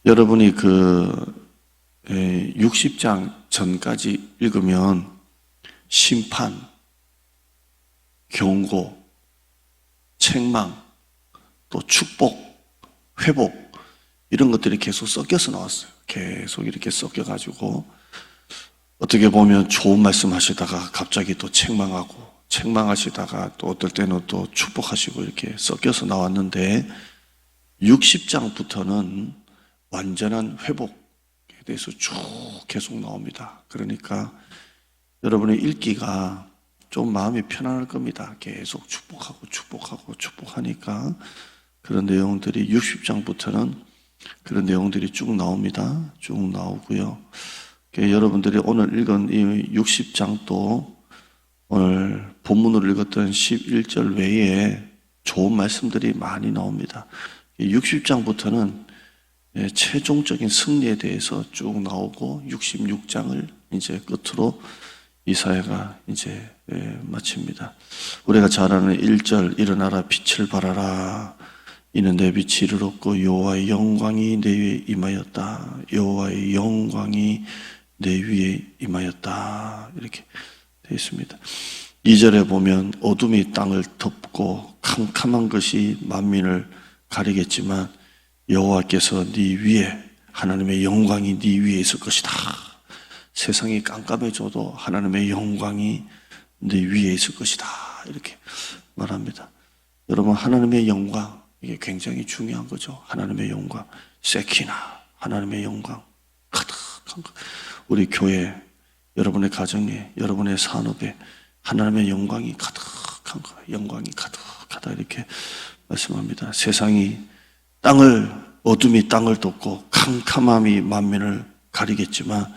여러분이 60장 전까지 읽으면 심판, 경고, 책망, 또 축복, 회복 이런 것들이 계속 섞여서 나왔어요. 계속 이렇게 섞여가지고 어떻게 보면 좋은 말씀 하시다가 갑자기 또 책망하시다가 또 어떨 때는 또 축복하시고 이렇게 섞여서 나왔는데 60장부터는 완전한 회복에 대해서 쭉 계속 나옵니다. 그러니까 여러분의 읽기가 좀 마음이 편안할 겁니다. 계속 축복하니까 그런 내용들이 60장부터는 그런 내용들이 쭉 나옵니다. 쭉 나오고요. 여러분들이 오늘 읽은 이 60장도 오늘 본문으로 읽었던 11절 외에 좋은 말씀들이 많이 나옵니다. 60장부터는 최종적인 승리에 대해서 쭉 나오고 66장을 이제 끝으로 이사야가 이제 마칩니다. 우리가 잘 아는 1절 일어나라 빛을 발하라 이는 내 빛이 이르렀고 여호와의 영광이 내 위에 임하였다. 여호와의 영광이 내 위에 임하였다. 이렇게 되어 있습니다. 2절에 보면 어둠이 땅을 덮고 캄캄한 것이 만민을 가리겠지만 여호와께서 네 위에 하나님의 영광이 네 위에 있을 것이다. 세상이 깜깜해져도 하나님의 영광이 네 위에 있을 것이다. 이렇게 말합니다. 여러분 하나님의 영광 이게 굉장히 중요한 거죠. 하나님의 영광, 세키나 하나님의 영광 가득한 것. 우리 교회, 여러분의 가정에, 여러분의 산업에 하나님의 영광이 가득한 것, 영광이 가득하다 이렇게 말씀합니다. 세상이 어둠이 땅을 덮고 캄캄함이 만민을 가리겠지만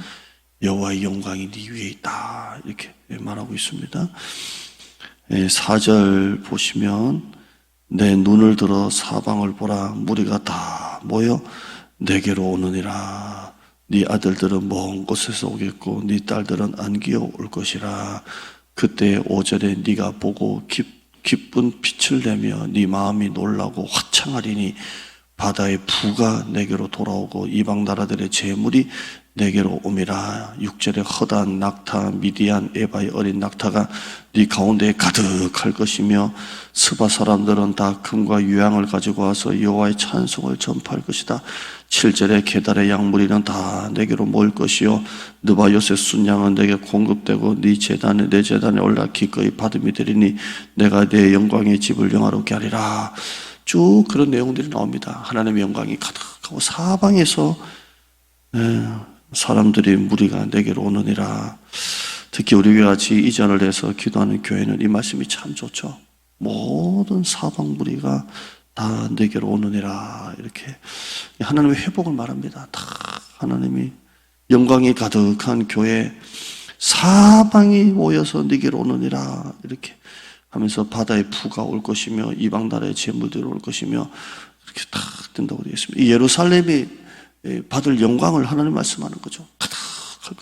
여호와의 영광이 네 위에 있다 이렇게 말하고 있습니다. 4절 보시면 내 눈을 들어 사방을 보라 무리가 다 모여 내게로 오느니라. 네 아들들은 먼 곳에서 오겠고 네 딸들은 안기어 올 것이라. 그때 5절에 네가 보고 기쁜 빛을 내며 네 마음이 놀라고 화창하리니 바다의 부가 내게로 돌아오고 이방 나라들의 재물이 내게로 오미라. 6절에 허다한 낙타 미디안 에바의 어린 낙타가 네 가운데에 가득할 것이며 스바 사람들은 다 금과 유향을 가지고 와서 여호와의 찬송을 전파할 것이다. 7절에 게달의 양무리는 다 내게로 모일 것이요 느바요셋 순양은 내게 공급되고 내 재단에 올라 기꺼이 받음이 되리니 내가 내 영광의 집을 영화롭게 하리라. 쭉 그런 내용들이 나옵니다. 하나님의 영광이 가득하고 사방에서 사람들이 무리가 내게로 오느니라. 특히 우리 같이 이전을 해서 기도하는 교회는 이 말씀이 참 좋죠. 모든 사방 무리가 다 내게로 오느니라. 이렇게 하나님의 회복을 말합니다. 다 하나님이 영광이 가득한 교회 사방이 모여서 내게로 오느니라. 이렇게 하면서 바다의 부가 올 것이며 이방 나라의 재물들이 올 것이며 이렇게 다 된다고 되어 있습니다. 이 예루살렘이 받을 영광을 하나님 말씀하는 거죠. 가득할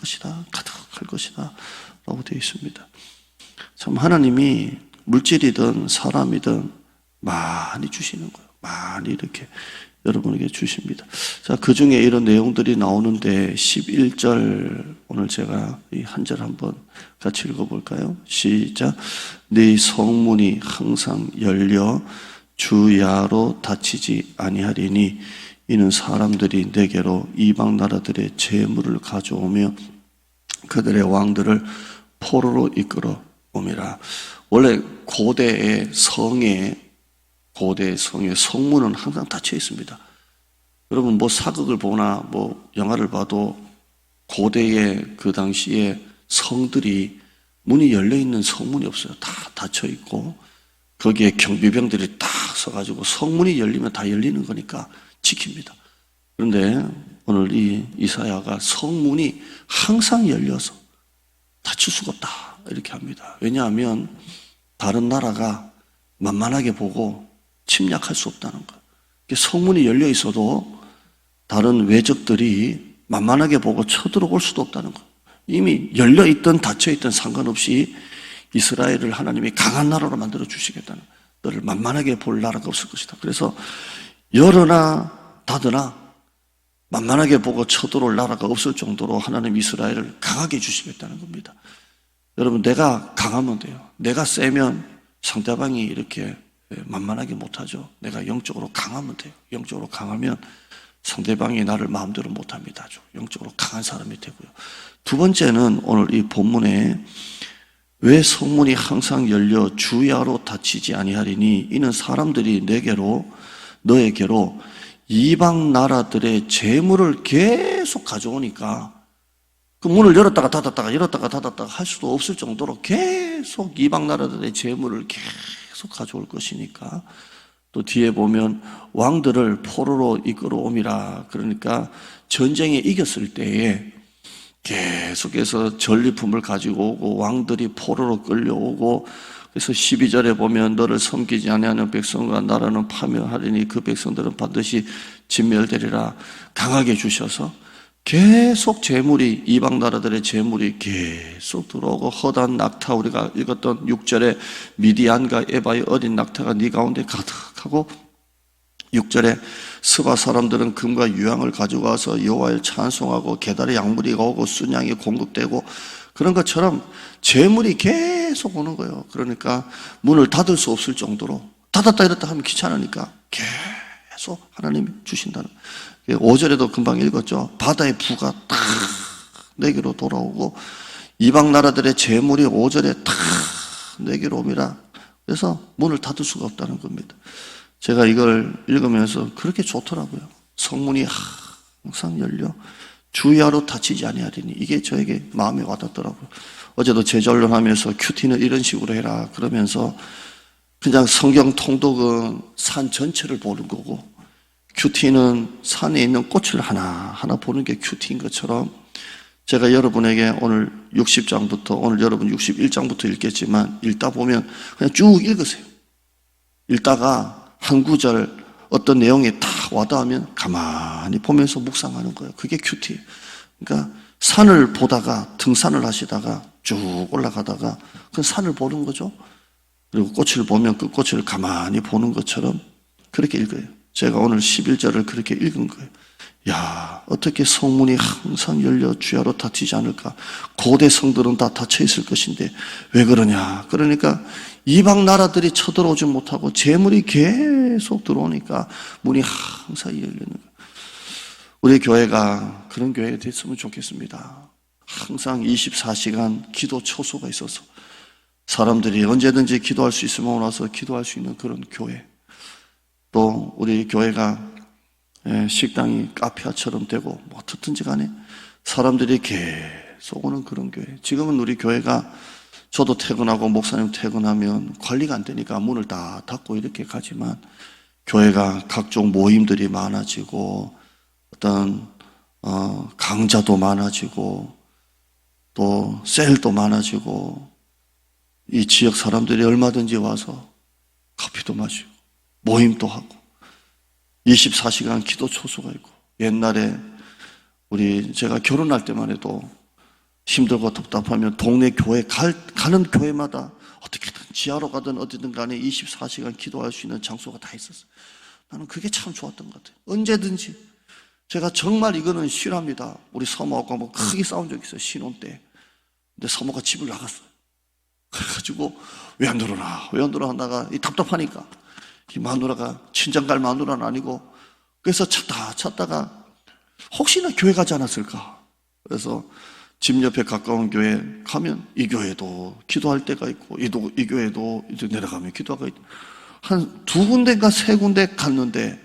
것이다 라고 되어 있습니다. 참 하나님이 물질이든 사람이든 많이 주시는 거예요. 많이 이렇게 여러분에게 주십니다. 자, 그 중에 이런 내용들이 나오는데 11절 오늘 제가 이 한 절 한번 같이 읽어볼까요? 시작. 네 성문이 항상 열려 주야로 닫히지 아니하리니 이는 사람들이 내게로 이방 나라들의 재물을 가져오며 그들의 왕들을 포로로 이끌어 옴이라. 원래 고대의 성의 성문은 항상 닫혀 있습니다. 여러분 뭐 사극을 보나 뭐 영화를 봐도 고대의 그 당시에 성들이 문이 열려 있는 성문이 없어요. 다 닫혀 있고 거기에 경비병들이 딱 서가지고 성문이 열리면 다 열리는 거니까 지킵니다. 그런데 오늘 이 이사야가 성문이 항상 열려서 닫힐 수가 없다 이렇게 합니다. 왜냐하면 다른 나라가 만만하게 보고 침략할 수 없다는 거예요. 성문이 열려 있어도 다른 외적들이 만만하게 보고 쳐들어올 수도 없다는 거예요. 이미 열려있든 닫혀있든 상관없이 이스라엘을 하나님이 강한 나라로 만들어 주시겠다는 거예요. 너를 만만하게 볼 나라가 없을 것이다. 그래서 열어나 닫으나 만만하게 보고 쳐들어올 나라가 없을 정도로 하나님 이스라엘을 강하게 주시겠다는 겁니다. 여러분, 내가 강하면 돼요. 내가 세면 상대방이 이렇게 만만하게 못하죠. 내가 영적으로 강하면 돼요. 영적으로 강하면 상대방이 나를 마음대로 못합니다. 아주 영적으로 강한 사람이 되고요. 두 번째는 오늘 이 본문에 왜 성문이 항상 열려 주야로 닫히지 아니하리니 이는 사람들이 너에게로 이방 나라들의 재물을 계속 가져오니까 그 문을 열었다가 닫았다가 할 수도 없을 정도로 계속 이방 나라들의 재물을 계속 가져올 것이니까. 또 뒤에 보면 왕들을 포로로 이끌어옴이라. 그러니까 전쟁에 이겼을 때에 계속해서 전리품을 가지고 오고 왕들이 포로로 끌려오고, 그래서 12절에 보면 너를 섬기지 아니하는 백성과 나라는 파멸하리니 그 백성들은 반드시 진멸되리라. 강하게 주셔서 계속 재물이, 이방 나라들의 재물이 계속 들어오고, 허다한 낙타, 우리가 읽었던 6절에 미디안과 에바의 어린 낙타가 네 가운데 가득하고, 6절에 스바 사람들은 금과 유황을 가지고 와서 여호와를 찬송하고 게달에 양무리가 오고 순양이 공급되고, 그런 것처럼 재물이 계속 오는 거예요. 그러니까 문을 닫을 수 없을 정도로, 닫았다 이랬다 하면 귀찮으니까 계속 하나님이 주신다는. 5절에도 금방 읽었죠. 바다의 부가 탁 내게로 돌아오고 이방 나라들의 재물이 5절에 탁 내게로 옵니다. 그래서 문을 닫을 수가 없다는 겁니다. 제가 이걸 읽으면서 그렇게 좋더라고요. 성문이 항상 열려 주야로 닫히지 아니하리니, 이게 저에게 마음에 와닿더라고요. 어제도 제전론하면서 큐티는 이런 식으로 해라 그러면서, 그냥 성경 통독은 산 전체를 보는 거고 큐티는 산에 있는 꽃을 하나하나 보는 게 큐티인 것처럼, 제가 여러분에게 오늘 60장부터, 오늘 여러분 61장부터 읽겠지만 읽다 보면 그냥 쭉 읽으세요. 읽다가 한 구절 어떤 내용이 딱 와닿으면 가만히 보면서 묵상하는 거예요. 그게 큐티예요. 그러니까 산을 보다가 등산을 하시다가 쭉 올라가다가 그 산을 보는 거죠. 그리고 꽃을 보면 그 꽃을 가만히 보는 것처럼 그렇게 읽어요. 제가 오늘 11절을 그렇게 읽은 거예요. 야, 어떻게 성문이 항상 열려 주야로 닫히지 않을까? 고대 성들은 다 닫혀 있을 것인데 왜 그러냐? 그러니까 이방 나라들이 쳐들어오지 못하고 재물이 계속 들어오니까 문이 항상 열리는 거예요. 우리 교회가 그런 교회가 됐으면 좋겠습니다. 항상 24시간 기도 초소가 있어서 사람들이 언제든지 기도할 수 있으면 와서 기도할 수 있는 그런 교회. 또 우리 교회가 식당이 카페처럼 되고 뭐 어떻든지 간에 사람들이 계속 오는 그런 교회. 지금은 우리 교회가 저도 퇴근하고 목사님 퇴근하면 관리가 안 되니까 문을 다 닫고 이렇게 가지만, 교회가 각종 모임들이 많아지고 어떤 강좌도 많아지고 또 셀도 많아지고, 이 지역 사람들이 얼마든지 와서 커피도 마시고 모임도 하고 24시간 기도 초소가 있고, 옛날에 제가 결혼할 때만 해도 힘들고 답답하면 동네 교회 가는 교회마다 어떻게든 지하로 가든 어디든 간에 24시간 기도할 수 있는 장소가 다 있었어요. 나는 그게 참 좋았던 것 같아요. 언제든지. 제가 정말 이거는 싫어합니다. 우리 사모하고 뭐 크게 싸운 적 있어요, 신혼 때. 근데 사모가 집을 나갔어요. 그래가지고 왜 안 들어나 하다가 답답하니까, 이 마누라가 친정 갈 마누라는 아니고, 그래서 찾다가 혹시나 교회 가지 않았을까. 그래서 집 옆에 가까운 교회 가면 이 교회도 기도할 때가 있고 이 교회도 이제 내려가면 기도가 있고, 한 두 군데인가 세 군데 갔는데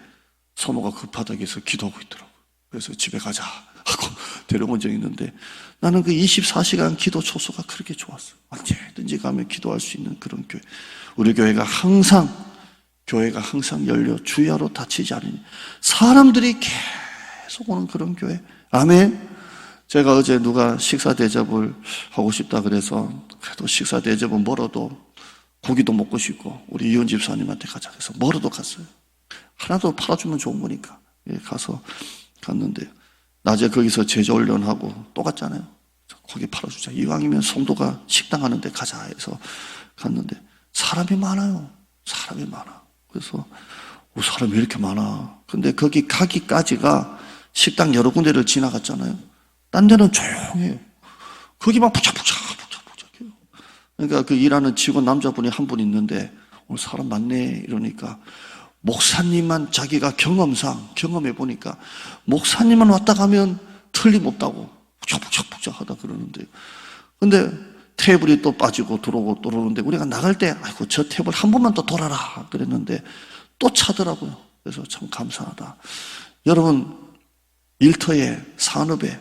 사모가 그 바닥에서 기도하고 있더라고요. 그래서 집에 가자 하고 데려온 적이 있는데, 나는 그 24시간 기도 초소가 그렇게 좋았어요. 언제든지 가면 기도할 수 있는 그런 교회. 우리 교회가 항상 열려 주야로 닫히지 않으니 사람들이 계속 오는 그런 교회. 아멘. 제가 어제 누가 식사 대접을 하고 싶다 그래서, 그래도 식사 대접은 멀어도 고기도 먹고 싶고 우리 이혼 집사님한테 가자 해서 멀어도 갔어요. 하나도 팔아주면 좋은 거니까. 가서 갔는데 낮에 거기서 제자훈련하고 또 갔잖아요. 고기 팔아주자. 이왕이면 성도가 식당 하는데 가자 해서 갔는데 사람이 많아요. 사람이 많아. 그래서 사람이 왜 이렇게 많아. 근데 거기 가기까지가 식당 여러 군데를 지나갔잖아요. 딴 데는 조용해요. 거기만 부착해요. 그러니까 그 일하는 직원 남자분이 한 분 있는데 오늘 사람 많네 이러니까 목사님만 자기가 경험해 보니까 목사님만 왔다 가면 틀림없다고 부착 하다 그러는데요. 근데 테이블이 또 빠지고 들어오고 또 오는데 우리가 나갈 때 아이고 저 테이블 한 번만 더 돌아라 그랬는데 또 차더라고요. 그래서 참 감사하다. 여러분 일터에 산업에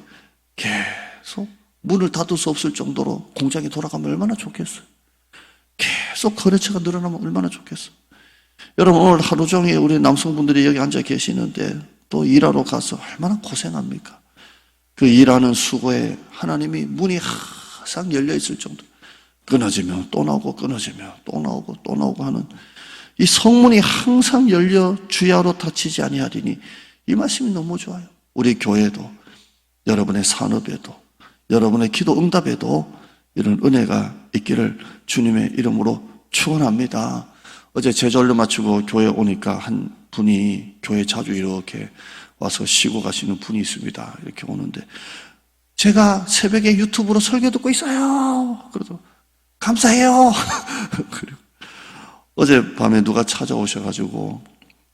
계속 문을 닫을 수 없을 정도로 공장이 돌아가면 얼마나 좋겠어요. 계속 거래처가 늘어나면 얼마나 좋겠어요. 여러분 오늘 하루 종일 우리 남성분들이 여기 앉아 계시는데 또 일하러 가서 얼마나 고생합니까? 그 일하는 수고에 하나님이 문이 항상 열려 있을 정도. 끊어지면 또 나오고 끊어지면 또 나오고 또 나오고 하는 이 성문이 항상 열려 주야로 닫히지 아니하리니 이 말씀이 너무 좋아요. 우리 교회도 여러분의 산업에도 여러분의 기도 응답에도 이런 은혜가 있기를 주님의 이름으로 축원합니다. 어제 제절로 마치고 교회 오니까 한 분이 교회 자주 이렇게 와서 쉬고 가시는 분이 있습니다. 이렇게 오는데 제가 새벽에 유튜브로 설교 듣고 있어요. 그래도 감사해요. 그리고 어젯밤에 누가 찾아오셔가지고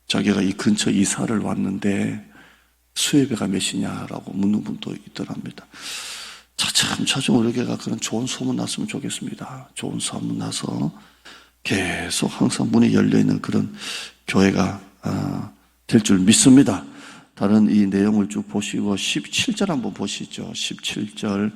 자기가 이 근처 이사를 왔는데 수예비가 몇이냐라고 묻는 분도 있더랍니다. 차츰 우리 교회가 그런 좋은 소문 났으면 좋겠습니다. 좋은 소문 나서 계속 항상 문이 열려있는 그런 교회가 될 줄 믿습니다. 다른 이 내용을 쭉 보시고 17절 한번 보시죠. 17절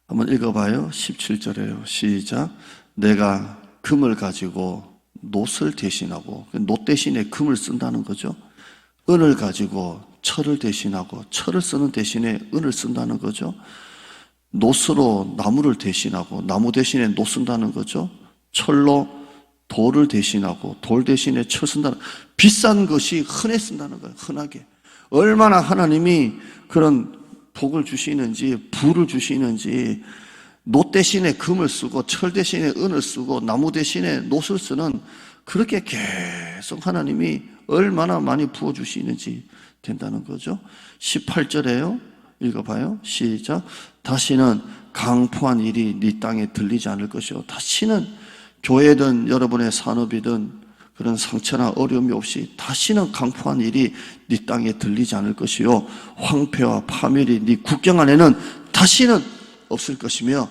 한번 읽어봐요. 17절에요. 시작. 내가 금을 가지고 놋을 대신하고 놋 대신에 금을 쓴다는 거죠. 은을 가지고 철을 대신하고 철을 쓰는 대신에 은을 쓴다는 거죠. 놋으로 나무를 대신하고 나무 대신에 놋 쓴다는 거죠. 철로 돌을 대신하고 돌 대신에 철 쓴다는, 비싼 것이 흔해 쓴다는 거예요. 흔하게. 얼마나 하나님이 그런 복을 주시는지 부를 주시는지 놋 대신에 금을 쓰고 철 대신에 은을 쓰고 나무 대신에 놋을 쓰는, 그렇게 계속 하나님이 얼마나 많이 부어주시는지 된다는 거죠. 18절에요. 읽어봐요. 시작. 다시는 강포한 일이 네 땅에 들리지 않을 것이요. 다시는 교회든 여러분의 산업이든 그런 상처나 어려움이 없이 다시는 강포한 일이 네 땅에 들리지 않을 것이요. 황폐와 파멸이 네 국경 안에는 다시는 없을 것이며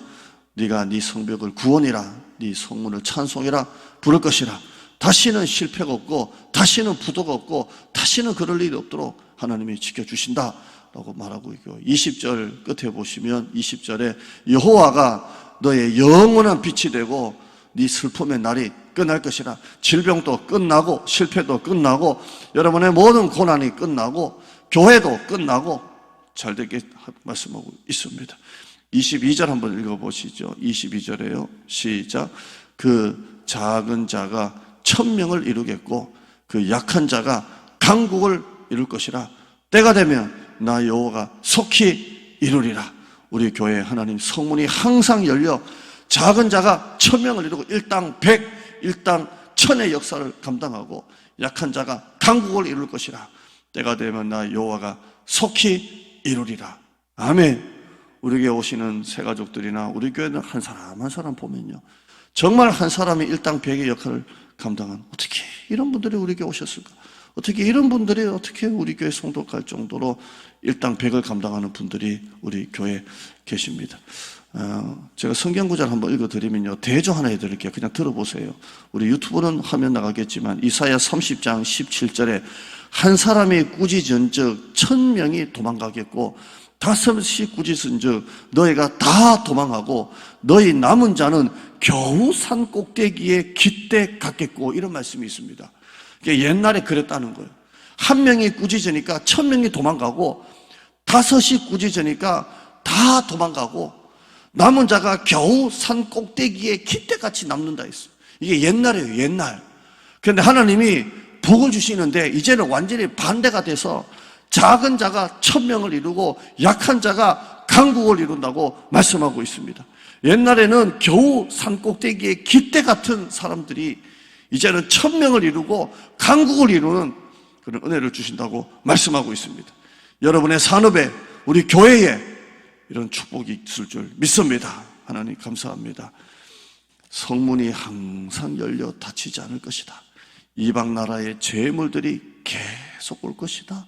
네가 네 성벽을 구원이라 네 성문을 찬송이라 부를 것이라. 다시는 실패가 없고 다시는 부도가 없고 다시는 그럴 일이 없도록 하나님이 지켜주신다 라고 말하고 있고, 20절 끝에 보시면 20절에 여호와가 너의 영원한 빛이 되고 네 슬픔의 날이 끝날 것이라. 질병도 끝나고 실패도 끝나고 여러분의 모든 고난이 끝나고 교회도 끝나고 잘 되게 말씀하고 있습니다. 22절 한번 읽어보시죠. 22절에요. 시작. 그 작은 자가 천명을 이루겠고 그 약한 자가 강국을 이룰 것이라. 때가 되면 나 여호와가 속히 이루리라. 우리 교회 하나님 성문이 항상 열려 작은 자가 천명을 이루고 일당 백, 일당 천의 역사를 감당하고 약한 자가 강국을 이룰 것이라. 때가 되면 나 여호와가 속히 이루리라. 아멘. 우리 교회 오시는 새가족들이나 우리 교회는 한 사람 한 사람 보면요, 정말 한 사람이 일당 백의 역할을 감당한, 어떻게 이런 분들이 우리 교회 오셨을까? 어떻게 이런 분들이 어떻게 우리 교회 성도할 정도로 일당 백을 감당하는 분들이 우리 교회에 계십니다. 제가 성경 구절 한번 읽어드리면요, 대조 하나 해드릴게요. 그냥 들어보세요. 우리 유튜브는 화면 나가겠지만 이사야 30장 17절에 한 사람이 꾸짖은즉 1000명이 도망가겠고 5이 꾸짖은즉 너희가 다 도망하고 너희 남은 자는 겨우 산 꼭대기에 깃대 같겠고, 이런 말씀이 있습니다. 옛날에 그랬다는 거예요. 한 명이 꾸짖으니까 1000명이 도망가고 5이 꾸짖으니까 다 도망가고 남은 자가 겨우 산 꼭대기에 깃대같이 남는다 했어요. 이게 옛날이에요. 옛날. 그런데 하나님이 복을 주시는데 이제는 완전히 반대가 돼서 작은 자가 1000명을 이루고 약한 자가 강국을 이룬다고 말씀하고 있습니다. 옛날에는 겨우 산 꼭대기에 깃대 같은 사람들이 이제는 1000명을 이루고 강국을 이루는 그런 은혜를 주신다고 말씀하고 있습니다. 여러분의 산업에, 우리 교회에 이런 축복이 있을 줄 믿습니다. 하나님 감사합니다. 성문이 항상 열려 닫히지 않을 것이다. 이방 나라의 재물들이 계속 올 것이다.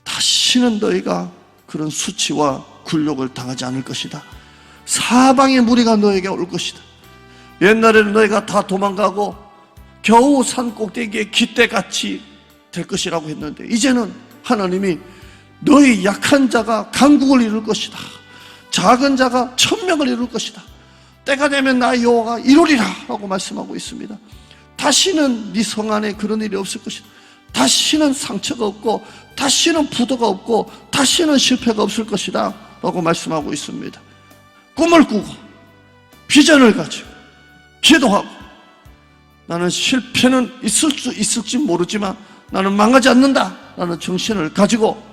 다시는 너희가 그런 수치와 굴욕을 당하지 않을 것이다. 사방의 무리가 너에게 올 것이다. 옛날에는 너희가 다 도망가고 겨우 산 꼭대기에 깃대같이 될 것이라고 했는데 이제는 하나님이 너희 약한 자가 강국을 이룰 것이다. 작은 자가 천명을 이룰 것이다. 때가 되면 나 여호와가 이루리라 라고 말씀하고 있습니다. 다시는 네 성 안에 그런 일이 없을 것이다. 다시는 상처가 없고 다시는 부도가 없고 다시는 실패가 없을 것이다 라고 말씀하고 있습니다. 꿈을 꾸고 비전을 가지고 기도하고 나는 실패는 있을 수 있을지 모르지만 나는 망하지 않는다 라는 정신을 가지고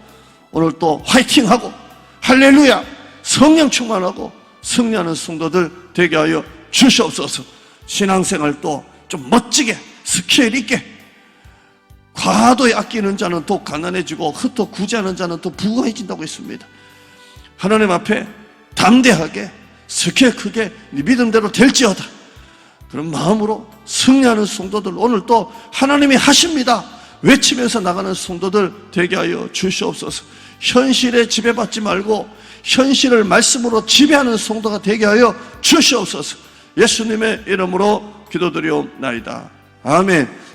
오늘 또 화이팅하고 할렐루야 성령 충만하고 승리하는 성도들 되게 하여 주시옵소서. 신앙생활도 좀 멋지게 스케일 있게, 과도히 아끼는 자는 더 가난해지고 흩어 구제하는 자는 더 부강해진다고 했습니다. 하나님 앞에 담대하게 스케일 크게 네 믿음대로 될지어다 그런 마음으로 승리하는 성도들 오늘 또 하나님이 하십니다 외치면서 나가는 성도들 되게 하여 주시옵소서. 현실에 지배받지 말고 현실을 말씀으로 지배하는 성도가 되게 하여 주시옵소서. 예수님의 이름으로 기도드리옵나이다. 아멘.